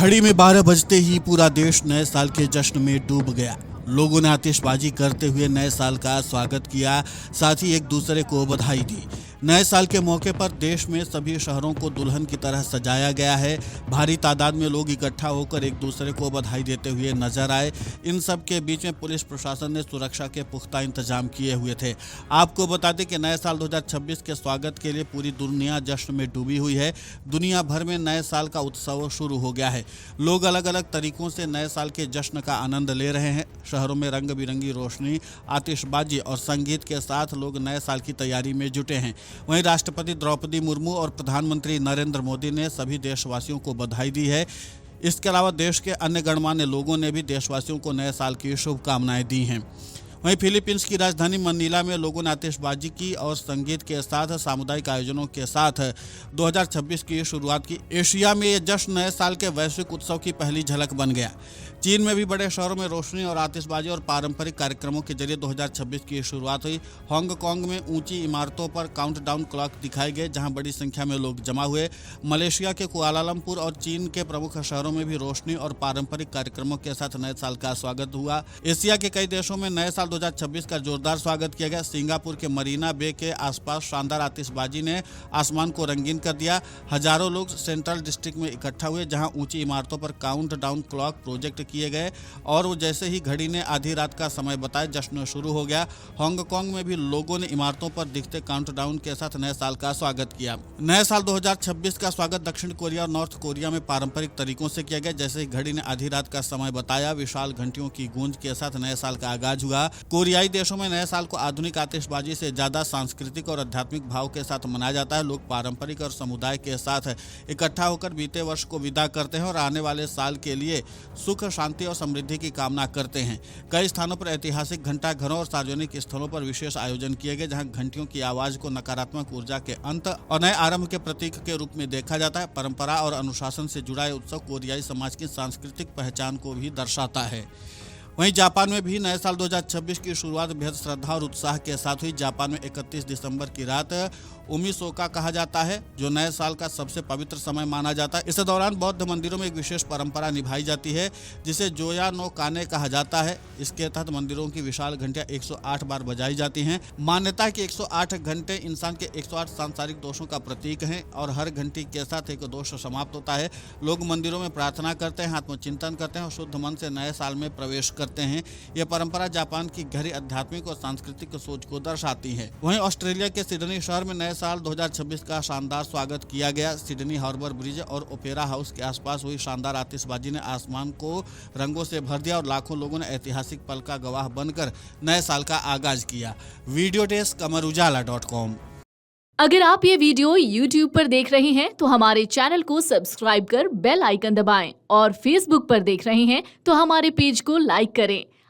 घड़ी में 12 बजते ही पूरा देश नए साल के जश्न में डूब गया। लोगों ने आतिशबाजी करते हुए नए साल का स्वागत किया, साथ ही एक दूसरे को बधाई दी। नए साल के मौके पर देश में सभी शहरों को दुल्हन की तरह सजाया गया है। भारी तादाद में लोग इकट्ठा होकर एक दूसरे को बधाई देते हुए नजर आए। इन सब के बीच में पुलिस प्रशासन ने सुरक्षा के पुख्ता इंतजाम किए हुए थे। आपको बता दें कि नए साल 2026 के स्वागत के लिए पूरी दुनिया जश्न में डूबी हुई है। दुनिया भर में नए साल का उत्सव शुरू हो गया है। लोग अलग अलग तरीकों से नए साल के जश्न का आनंद ले रहे हैं। शहरों में रंग बिरंगी रोशनी, आतिशबाजी और संगीत के साथ लोग नए साल की तैयारी में जुटे हैं। वहीं राष्ट्रपति द्रौपदी मुर्मू और प्रधानमंत्री नरेंद्र मोदी ने सभी देशवासियों को बधाई दी है। इसके अलावा देश के अन्य गणमान्य लोगों ने भी देशवासियों को नए साल की शुभकामनाएं दी हैं। वहीं फिलीपींस की राजधानी मनीला में लोगों ने आतिशबाजी की और संगीत के साथ सामुदायिक आयोजनों के साथ 2026 की शुरुआत की। एशिया में ये जश्न नए साल के वैश्विक उत्सव की पहली झलक बन गया। चीन में भी बड़े शहरों में रोशनी और आतिशबाजी और पारंपरिक कार्यक्रमों के जरिए 2026 की शुरुआत हुई। हांगकांग में ऊंची इमारतों पर काउंटडाउन क्लॉक दिखाए गए, जहां बड़ी संख्या में लोग जमा हुए। मलेशिया के कुआलालंपुर और चीन के प्रमुख शहरों में भी रोशनी और पारंपरिक कार्यक्रमों के साथ नए साल का स्वागत हुआ। एशिया के कई देशों में नए साल 2026 का जोरदार स्वागत किया गया। सिंगापुर के मरीना बे के आसपास शानदार आतिशबाजी ने आसमान को रंगीन कर दिया। हजारों लोग सेंट्रल डिस्ट्रिक्ट में इकट्ठा हुए, जहां ऊंची इमारतों पर काउंटडाउन क्लॉक प्रोजेक्ट किए गए और वो जैसे ही घड़ी ने आधी रात का समय बताया, जश्न शुरू हो गया। हांगकांग में भी लोगों ने इमारतों पर दिखते काउंटडाउन के साथ नए साल का स्वागत किया। नए साल 2026 का स्वागत दक्षिण कोरिया और नॉर्थ कोरिया में पारंपरिक तरीकों से किया गया। जैसे ही घड़ी ने आधी रात का समय बताया, विशाल घंटियों की गूंज के साथ नए साल का आगाज हुआ। कोरियाई देशों में नए साल को आधुनिक आतिशबाजी से ज्यादा सांस्कृतिक और आध्यात्मिक भाव के साथ मनाया जाता है। लोग पारंपरिक और समुदाय के साथ इकट्ठा होकर बीते वर्ष को विदा करते हैं और आने वाले साल के लिए सुख, शांति और समृद्धि की कामना करते हैं। कई स्थानों पर ऐतिहासिक घंटाघरों और सार्वजनिक स्थलों पर विशेष आयोजन किए गए, जहां घंटियों की आवाज को नकारात्मक ऊर्जा के अंत और नए आरंभ के प्रतीक के रूप में देखा जाता है। परंपरा और अनुशासन से जुड़ा यह उत्सव कोरियाई समाज की सांस्कृतिक पहचान को भी दर्शाता है। वहीं जापान में भी नए साल 2026 की शुरुआत बेहद श्रद्धा और उत्साह के साथ हुई। जापान में 31 दिसंबर की रात उमिसोका कहा जाता है, जो नए साल का सबसे पवित्र समय माना जाता है। इस दौरान बौद्ध मंदिरों में एक विशेष परंपरा निभाई जाती है, जिसे जोया नो काने कहा जाता है। इसके तहत मंदिरों की विशाल घंटियां 108 बार बजाई जाती हैं। मान्यता है कि 108 घंटे इंसान के 108 सांसारिक दोषों का प्रतीक हैं और हर घंटी के साथ एक दोष समाप्त होता है। लोग मंदिरों में प्रार्थना करते हैं, आत्मचिंतन करते हैं और शुद्ध मन से नए साल में प्रवेश करते हैं। यह परंपरा जापान की गहरी आध्यात्मिक और सांस्कृतिक सोच को दर्शाती है। वहीं ऑस्ट्रेलिया के सिडनी शहर में नए साल 2026 का शानदार स्वागत किया गया। सिडनी हार्बर ब्रिज और ओपेरा हाउस के आसपास हुई शानदार आतिशबाजी ने आसमान को रंगों से भर दिया और लाखों लोगों ने ऐतिहासिक पल का गवाह बनकर नए साल का आगाज किया। Video desk amarujala.com। अगर आप ये वीडियो YouTube पर देख रहे हैं तो हमारे चैनल को सब्सक्राइब कर बेल आइकन दबाएं और Facebook पर देख रहे हैं तो हमारे पेज को लाइक करें।